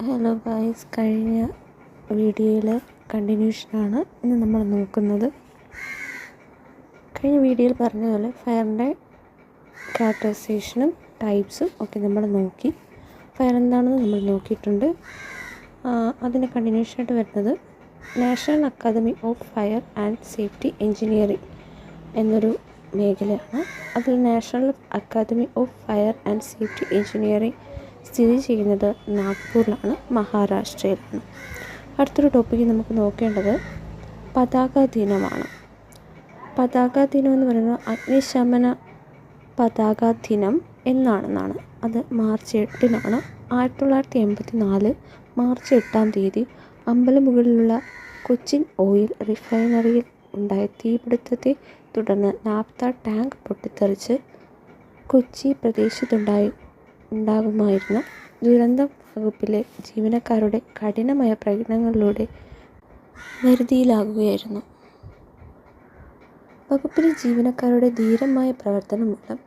Hello guys, കഴിഞ്ഞ വീഡിയോയിൽ കണ്ടിന്യൂഷനാണ് ഇന്ന് നമ്മൾ നോക്കുന്നത്. കഴിഞ്ഞ വീഡിയോയിൽ പറഞ്ഞതുപോലെ ഫയറിൻ്റെ ക്യാരക്ടറൈസേഷനും ടൈപ്സും ഒക്കെ നമ്മൾ നോക്കി. ഫയർ എന്താണെന്ന് നമ്മൾ നോക്കിയിട്ടുണ്ട്. അതിൻ്റെ കണ്ടിന്യൂഷനായിട്ട് വരുന്നത് national academy of fire and safety engineering എന്നൊരു മേഖലയാണ്. അതിൽ national academy of fire and safety engineering സ്ഥിതി ചെയ്യുന്നത് നാഗ്പൂരിലാണ്, മഹാരാഷ്ട്രയിലാണ്. അടുത്തൊരു ടോപ്പിക്ക് നമുക്ക് നോക്കേണ്ടത് പതാക ദിനമാണ്. പതാക ദിനം എന്ന് പറയുന്നത് അഗ്നിശമന പതാക ദിനം എന്നാണെന്നാണ്. അത് മാർച്ച് 8-നാണ്. 1984 മാർച്ച് 8-ാം തീയതി അമ്പലമുകളിലുള്ള കൊച്ചിൻ ഓയിൽ റിഫൈനറിയിൽ ഉണ്ടായ തീപിടുത്തത്തെ തുടർന്ന് നാഫ്ത ടാങ്ക് പൊട്ടിത്തെറിച്ച് കൊച്ചി പ്രദേശത്തുണ്ടാകുമായിരുന്ന ദുരന്ത വകുപ്പിലെ ജീവനക്കാരുടെ കഠിനമായ പ്രയത്നങ്ങളിലൂടെ വരുതിയിലാകുകയായിരുന്നു. വകുപ്പിലെ ജീവനക്കാരുടെ ധീരമായ പ്രവർത്തനം മൂലം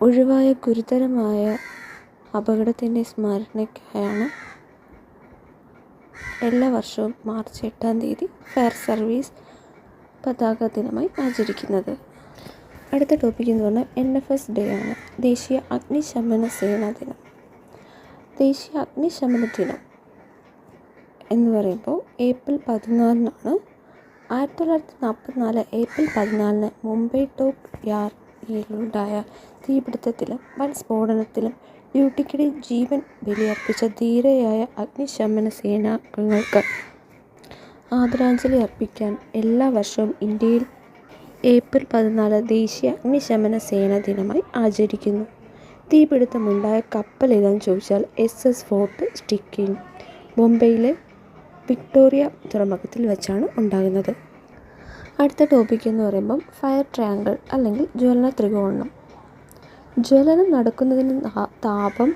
ഒഴിവായ ഗുരുതരമായ അപകടത്തിൻ്റെ സ്മരണയ്ക്കായാണ് എല്ലാ വർഷവും മാർച്ച് 8-ാം തീയതി ഫയർ സർവീസ് പതാക ദിനമായി ആചരിക്കുന്നത്. അടുത്ത ടോപ്പിക് എന്ന് പറഞ്ഞാൽ NFS ഡേ ആണ്, ദേശീയ അഗ്നിശമന സേനാ ദിനം. ദേശീയ അഗ്നിശമന ദിനം എന്ന് പറയുമ്പോൾ ഏപ്രിൽ 14-നാണ്. 1944 ഏപ്രിൽ 14-ന് മുംബൈ ടോപ്പ് യാർഡിലുണ്ടായ തീപിടുത്തത്തിലും വൻ സ്ഫോടനത്തിലും ഡ്യൂട്ടിക്കിടെ ജീവൻ ബലിയർപ്പിച്ച ധീരയായ അഗ്നിശമന സേനാംഗങ്ങൾക്ക് ആദരാഞ്ജലി അർപ്പിക്കാൻ എല്ലാ വർഷവും ഇന്ത്യയിൽ ഏപ്രിൽ 14 ദേശീയ അഗ്നിശമന സേനാ ദിനമായി ആചരിക്കുന്നു. തീപിടുത്തമുണ്ടായ കപ്പൽ ഏതാണെന്ന് ചോദിച്ചാൽ SS ഫോർട്ട് സ്റ്റിക്കിംഗ് മുംബൈയിലെ വിക്ടോറിയ തുറമുഖത്തിൽ വെച്ചാണ് ഉണ്ടാകുന്നത്. അടുത്ത ടോപ്പിക് എന്ന് പറയുമ്പം ഫയർ ട്രയാങ്കിൾ അല്ലെങ്കിൽ ജ്വലന ത്രികോണം. ജ്വലനം നടക്കുന്നതിന് താപം,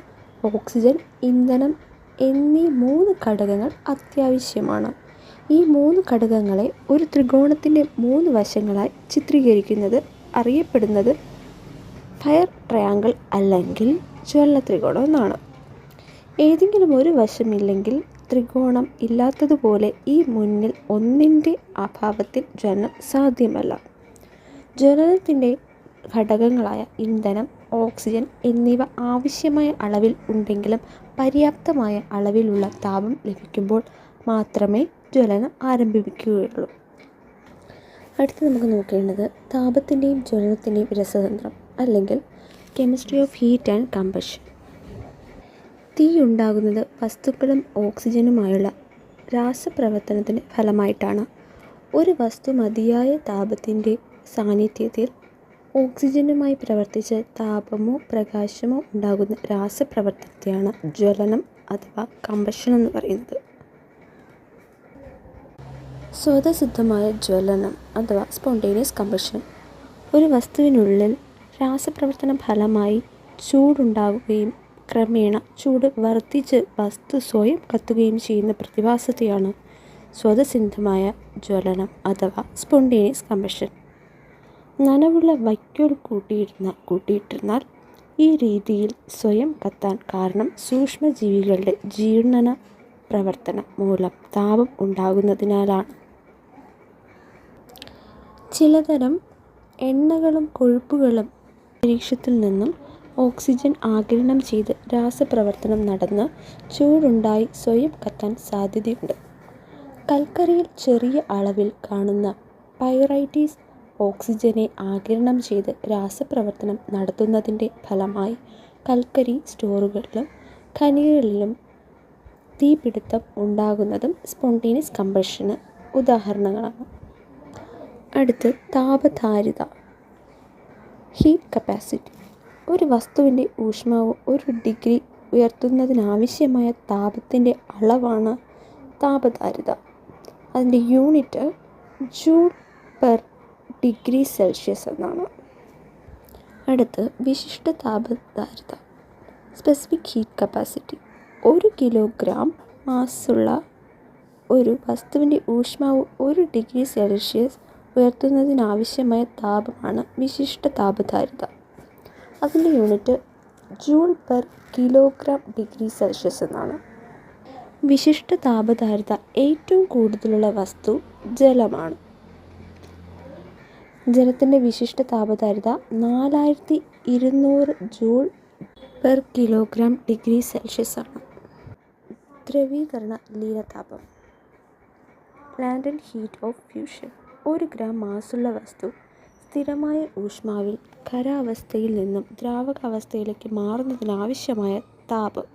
ഓക്സിജൻ, ഇന്ധനം എന്നീ 3 ഘടകങ്ങൾ അത്യാവശ്യമാണ്. ഈ 3 ഘടകങ്ങളെ ഒരു ത്രികോണത്തിൻ്റെ 3 വശങ്ങളായി ചിത്രീകരിക്കുന്നത് അറിയപ്പെടുന്നത് ഫയർ ട്രയാങ്കിൾ അല്ലെങ്കിൽ ജ്വലന ത്രികോണം എന്നാണ്. ഏതെങ്കിലും ഒരു വശമില്ലെങ്കിൽ ത്രികോണം ഇല്ലാത്തതുപോലെ ഈ മുന്നിൽ ഒന്നിൻ്റെ അഭാവത്തിൽ ജ്വലനം സാധ്യമല്ല. ജ്വലനത്തിൻ്റെ ഘടകങ്ങളായ ഇന്ധനം, ഓക്സിജൻ എന്നിവ ആവശ്യമായ അളവിൽ ഉണ്ടെങ്കിലും പര്യാപ്തമായ അളവിലുള്ള താപം ലഭിക്കുമ്പോൾ മാത്രമേ ജ്വലനം ആരംഭിക്കുകയുള്ളൂ. അടുത്ത് നമുക്ക് നോക്കേണ്ടത് താപത്തിൻ്റെയും ജ്വലനത്തിൻ്റെയും രസതന്ത്രം അല്ലെങ്കിൽ chemistry of heat and combustion. തീ ഉണ്ടാകുന്നത് വസ്തുക്കളും ഓക്സിജനുമായുള്ള രാസപ്രവർത്തനത്തിൻ്റെ ഫലമായിട്ടാണ്. ഒരു വസ്തു മതിയായ താപത്തിൻ്റെ സാന്നിധ്യത്തിൽ ഓക്സിജനുമായി പ്രവർത്തിച്ച് താപമോ പ്രകാശമോ ഉണ്ടാകുന്ന രാസപ്രവർത്തനത്തെയാണ് ജ്വലനം അഥവാ കമ്പഷൻ എന്ന് പറയുന്നത്. സ്വതസിദ്ധമായ ജ്വലനം അഥവാ സ്പോണ്ടേനിയസ് കമ്പഷൻ. ഒരു വസ്തുവിനുള്ളിൽ രാസപ്രവർത്തന ഫലമായി ചൂടുണ്ടാകുകയും ക്രമേണ ചൂട് വർദ്ധിച്ച് വസ്തു സ്വയം കത്തുകയും ചെയ്യുന്ന പ്രതിഭാസത്തെയാണ് സ്വതസിദ്ധമായ ജ്വലനം അഥവാ സ്പോണ്ടേനിയസ് കമ്പഷൻ. നനവുള്ള വൈക്കോൽ കൂട്ടിയിട്ടിരുന്നാൽ ഈ രീതിയിൽ സ്വയം കത്താൻ കാരണം സൂക്ഷ്മജീവികളുടെ ജീർണന പ്രവർത്തനം മൂലം താപം ഉണ്ടാകുന്നതിനാലാണ്. ചിലതരം എണ്ണകളും കൊഴുപ്പുകളും അന്തരീക്ഷത്തിൽ നിന്നും ഓക്സിജൻ ആഗിരണം ചെയ്ത് രാസപ്രവർത്തനം നടന്ന് ചൂടുണ്ടായി സ്വയം കത്താൻ സാധ്യതയുണ്ട്. കൽക്കരിയിൽ ചെറിയ അളവിൽ കാണുന്ന പൈറൈറ്റീസ് ഓക്സിജനെ ആഗിരണം ചെയ്ത് രാസപ്രവർത്തനം നടത്തുന്നതിൻ്റെ ഫലമായി കൽക്കരി സ്റ്റോറുകളിലും ഖനികളിലും തീപിടുത്തം ഉണ്ടാകുന്നതും സ്പോണ്ടേനിയസ് കമ്പഷന് ഉദാഹരണങ്ങളാണ്. അടുത്ത് താപധാരിത, ഹീറ്റ് കപ്പാസിറ്റി. ഒരു വസ്തുവിൻ്റെ ഊഷ്മാവ് 1 ഡിഗ്രി ഉയർത്തുന്നതിനാവശ്യമായ താപത്തിൻ്റെ അളവാണ് താപധാരിത. അതിൻ്റെ unit joule per degree Celsius എന്നാണ്. അടുത്ത് വിശിഷ്ട താപധാരിത, സ്പെസിഫിക് ഹീറ്റ് കപ്പാസിറ്റി. 1 കിലോഗ്രാം മാസ്സുള്ള ഒരു വസ്തുവിൻ്റെ ഊഷ്മാവ് 1 ഡിഗ്രി സെൽഷ്യസ് ഉയർത്തുന്നതിനാവശ്യമായ താപമാണ് വിശിഷ്ട താപധാരിത. അതിൻ്റെ unit joule per kilogram degree Celsius എന്നാണ്. വിശിഷ്ട താപധാരിത ഏറ്റവും കൂടുതലുള്ള വസ്തു ജലമാണ്. ജലത്തിൻ്റെ വിശിഷ്ട താപധാരിത 4200 ജൂൾ/kg ആണ്. ദ്രവീകരണ ലീനതാപം latent heat of fusion. 1 gram മാസ്സുള്ള വസ്തു സ്ഥിരമായ ഊഷ്മാവിൽ ഖരാവസ്ഥയിൽ നിന്നും ദ്രാവകാവസ്ഥയിലേക്ക് മാറുന്നതിനാവശ്യമായ താപം.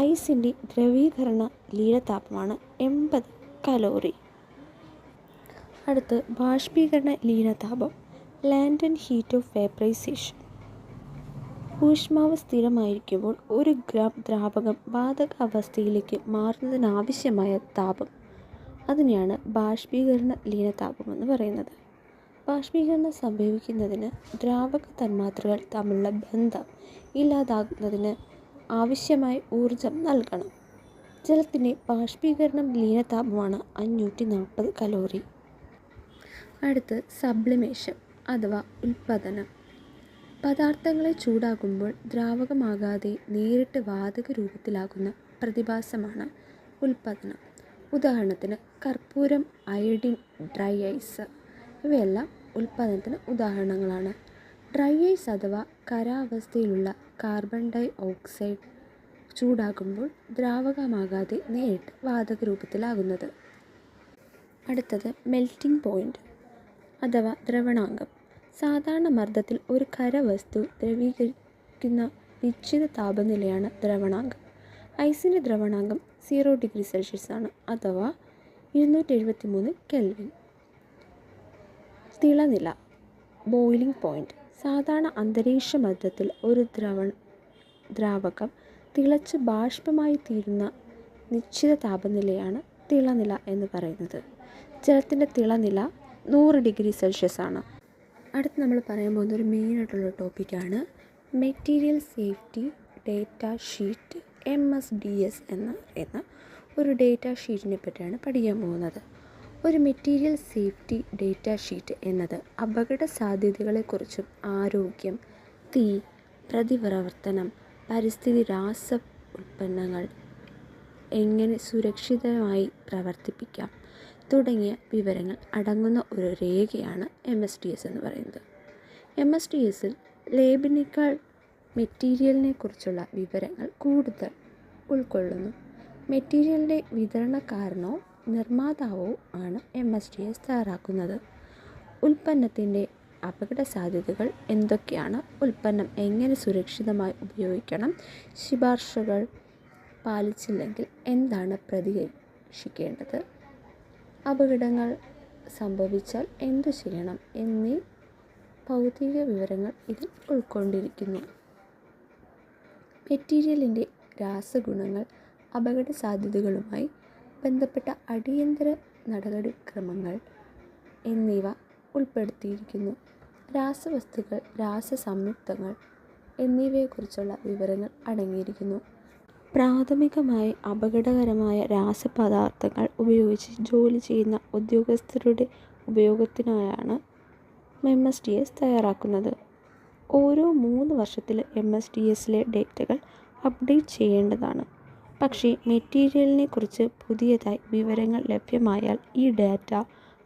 ഐസിൻ്റെ ദ്രവീകരണ ലീനതാപമാണ് 80 കലോറി. അടുത്ത് ബാഷ്പീകരണ ലീനതാപം ലാറ്റന്റ് ഹീറ്റ് ഓഫ് വേപ്പറൈസേഷൻ. ഊഷ്മാവ് സ്ഥിരമായിരിക്കുമ്പോൾ 1 ഗ്രാം ദ്രാവകം വാതക അവസ്ഥയിലേക്ക് മാറുന്നതിനാവശ്യമായ താപം. അതിനെയാണ് ബാഷ്പീകരണ ലീനതാപമെന്ന് പറയുന്നത്. ബാഷ്പീകരണം സംഭവിക്കുന്നതിന് ദ്രാവക തന്മാത്രകൾ തമ്മിലുള്ള ബന്ധം ഇല്ലാതാകുന്നതിന് ആവശ്യമായ ഊർജം നൽകണം. ജലത്തിൻ്റെ ബാഷ്പീകരണ ലീനതാപമാണ് 540 കലോറി. അടുത്ത് സബ്ലിമേഷൻ അഥവാ ഉൽപ്പതനം. പദാർത്ഥങ്ങളെ ചൂടാക്കുമ്പോൾ ദ്രാവകമാകാതെ നേരിട്ട് വാതക രൂപത്തിലാകുന്ന പ്രതിഭാസമാണ് ഉൽപ്പതനം. ഉദാഹരണത്തിന് കർപ്പൂരം, അയഡിൻ, ഡ്രൈ ഐസ് ഇവയെല്ലാം ഉൽപ്പതനത്തിന് ഉദാഹരണങ്ങളാണ്. ഡ്രൈ ഐസ് അഥവാ ഖരാവസ്ഥയിലുള്ള കാർബൺ ഡൈ ഓക്സൈഡ് ചൂടാക്കുമ്പോൾ ദ്രാവകമാകാതെ നേരിട്ട് വാതക രൂപത്തിലാകുന്നത്. അടുത്തത് മെൽറ്റിംഗ് പോയിൻ്റ് അഥവാ ദ്രവണാങ്കം. സാധാരണ മർദ്ദത്തിൽ ഒരു ഖരവസ്തു ദ്രവീകരിക്കുന്ന നിശ്ചിത താപനിലയാണ് ദ്രവണാങ്കം. ഐസിൻ്റെ ദ്രവണാങ്കം 0°C ആണ്, അഥവാ 273 കെൽവിൻ. തിളനില boiling point. സാധാരണ അന്തരീക്ഷ മർദ്ദത്തിൽ ഒരു ദ്രാവകം തിളച്ച് ബാഷ്പമായി തീരുന്ന നിശ്ചിത താപനിലയാണ് തിളനില എന്ന് പറയുന്നത്. ജലത്തിൻ്റെ തിളനില 100°C ആണ്. അടുത്ത് നമ്മൾ പറയാൻ പോകുന്ന ഒരു മെയിനായിട്ടുള്ള ടോപ്പിക്കാണ് material safety data sheet. MSDS എന്ന് പറയുന്ന ഒരു ഡേറ്റ ഷീറ്റിനെ പറ്റിയാണ് പഠിക്കാൻ പോകുന്നത്. ഒരു മെറ്റീരിയൽ സേഫ്റ്റി ഡേറ്റ ഷീറ്റ് എന്നത് അപകട സാധ്യതകളെക്കുറിച്ചും ആരോഗ്യം, തീ, പ്രതിപ്രവർത്തനം, പരിസ്ഥിതി, രാസ ഉൽപ്പന്നങ്ങൾ എങ്ങനെ സുരക്ഷിതമായി പ്രവർത്തിപ്പിക്കാം തുടങ്ങിയ വിവരങ്ങൾ അടങ്ങുന്ന ഒരു രേഖയാണ് MSDS എന്ന് പറയുന്നത്. MSDSൽ ലേബലിനേക്കാൾ മെറ്റീരിയലിനെ കുറിച്ചുള്ള വിവരങ്ങൾ കൂടുതൽ ഉൾക്കൊള്ളുന്നു. മെറ്റീരിയലിൻ്റെ വിതരണക്കാരനോ നിർമ്മാതാവോ ആണ് MSDS തയ്യാറാക്കുന്നത്. ഉൽപ്പന്നത്തിൻ്റെ അപകട സാധ്യതകൾ എന്തൊക്കെയാണ്, ഉൽപ്പന്നം എങ്ങനെ സുരക്ഷിതമായി ഉപയോഗിക്കണം, ശുപാർശകൾ പാലിച്ചില്ലെങ്കിൽ എന്താണ് പ്രതീക്ഷിക്കേണ്ടത്, അപകടങ്ങൾ സംഭവിച്ചാൽ എന്തു ചെയ്യണം എന്നീ ഭൗതിക വിവരങ്ങൾ ഇതിൽ ഉൾക്കൊണ്ടിരിക്കുന്നു. മെറ്റീരിയലിൻ്റെ രാസഗുണങ്ങൾ, അപകട സാധ്യതകളുമായി ബന്ധപ്പെട്ട അടിയന്തര നടപടിക്രമങ്ങൾ എന്നിവ ഉൾപ്പെടുത്തിയിരിക്കുന്നു. രാസവസ്തുക്കൾ, രാസസംയുക്തങ്ങൾ എന്നിവയെക്കുറിച്ചുള്ള വിവരങ്ങൾ അടങ്ങിയിരിക്കുന്നു. പ്രാഥമികമായി അപകടകരമായ രാസപദാർത്ഥങ്ങൾ ഉപയോഗിച്ച് ജോലി ചെയ്യുന്ന ഉദ്യോഗസ്ഥരുടെ ഉപയോഗത്തിനായാണ് MSDS തയ്യാറാക്കുന്നത്. ഓരോ 3 വർഷത്തിലും MSDSലെ ഡേറ്റകൾ അപ്ഡേറ്റ് ചെയ്യേണ്ടതാണ്. പക്ഷേ മെറ്റീരിയലിനെ കുറിച്ച് പുതിയതായി വിവരങ്ങൾ ലഭ്യമായാൽ ഈ ഡാറ്റ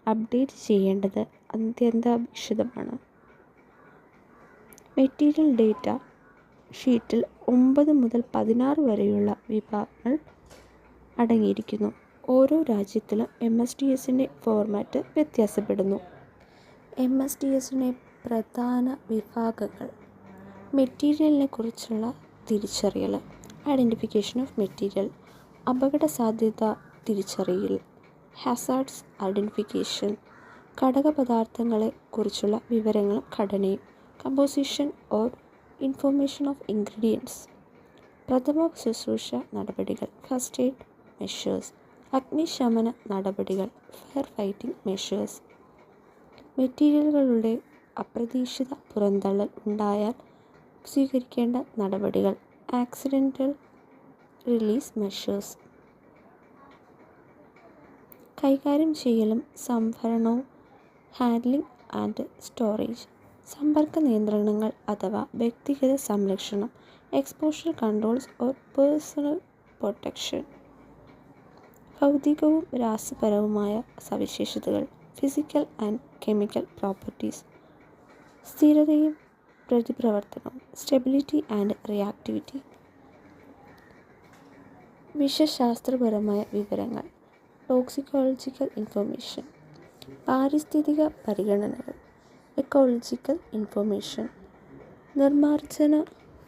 അപ്ഡേറ്റ് ചെയ്യേണ്ടത് അത്യന്താപേക്ഷിതമാണ്. മെറ്റീരിയൽ ഡേറ്റ ഷീറ്റിൽ 9 മുതൽ 16 വരെയുള്ള വിഭാഗങ്ങൾ അടങ്ങിയിരിക്കുന്നു. ഓരോ രാജ്യത്തിലും MSDSൻ്റെ ഫോർമാറ്റ് വ്യത്യാസപ്പെടുന്നു. MSDSൻ്റെ പ്രധാന വിഭാഗങ്ങൾ: മെറ്റീരിയലിനെ കുറിച്ചുള്ള തിരിച്ചറിയൽ, ഐഡൻറ്റിഫിക്കേഷൻ ഓഫ് മെറ്റീരിയൽ, അപകട സാധ്യത തിരിച്ചറിയൽ, ഹാസാർഡ്സ് ഐഡൻറ്റിഫിക്കേഷൻ, ഘടകപദാർത്ഥങ്ങളെ കുറിച്ചുള്ള വിവരങ്ങളും ഘടനയും, composition or information of ingredients, പ്രഥമ ശുശ്രൂഷ നടപടികൾ, ഫസ്റ്റ് എയ്ഡ് മെഷേഴ്സ്, അഗ്നിശമന നടപടികൾ, ഫയർ ഫൈറ്റിംഗ് മെഷേഴ്സ്, മെറ്റീരിയലുകളുടെ അപ്രതീക്ഷിത പുറന്തള്ളൽ ഉണ്ടായാൽ സ്വീകരിക്കേണ്ട നടപടികൾ, ആക്സിഡൻ്റൽ റിലീസ് മെഷേഴ്സ്, കൈകാര്യം ചെയ്യലും സംഭരണവും, ഹാൻഡ്ലിംഗ് ആൻഡ് സ്റ്റോറേജ്, സമ്പർക്ക നിയന്ത്രണങ്ങൾ അഥവാ വ്യക്തിഗത സംരക്ഷണം, exposure controls or personal protection. ഭൗതികവും രാസപരവുമായ സവിശേഷതകൾ, ഫിസിക്കൽ ആൻഡ് കെമിക്കൽ പ്രോപ്പർട്ടീസ്. സ്ഥിരതയും പ്രതിപ്രവർത്തനവും, സ്റ്റെബിലിറ്റി ആൻഡ് റിയാക്ടിവിറ്റി. വിഷശാസ്ത്രപരമായ വിവരങ്ങൾ, ടോക്സിക്കോളജിക്കൽ ഇൻഫർമേഷൻ. പാരിസ്ഥിതിക പരിഗണനകൾ, എക്കോളജിക്കൽ ഇൻഫർമേഷൻ. നിർമ്മാർജ്ജന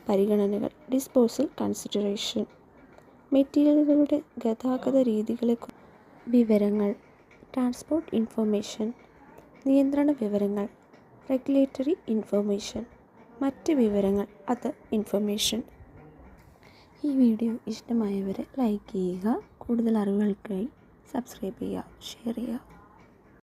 പരിഗണനകൾ, ഡിസ്പോസൽ കൺസിഡറേഷൻ. മെറ്റീരിയലുകളുടെ ഗതാഗത രീതികളെക്കുറിച്ച് വിവരങ്ങൾ, ട്രാൻസ്പോർട്ട് ഇൻഫർമേഷൻ. നിയന്ത്രണ വിവരങ്ങൾ, റെഗുലേറ്ററി ഇൻഫർമേഷൻ. മറ്റ് വിവരങ്ങൾ, അതർ ഇൻഫർമേഷൻ. ഈ വീഡിയോ ഇഷ്ടമായവരെ ലൈക്ക് ചെയ്യുക. കൂടുതൽ അറിവുകൾക്കായി സബ്സ്ക്രൈബ് ചെയ്യുക, ഷെയർ ചെയ്യുക.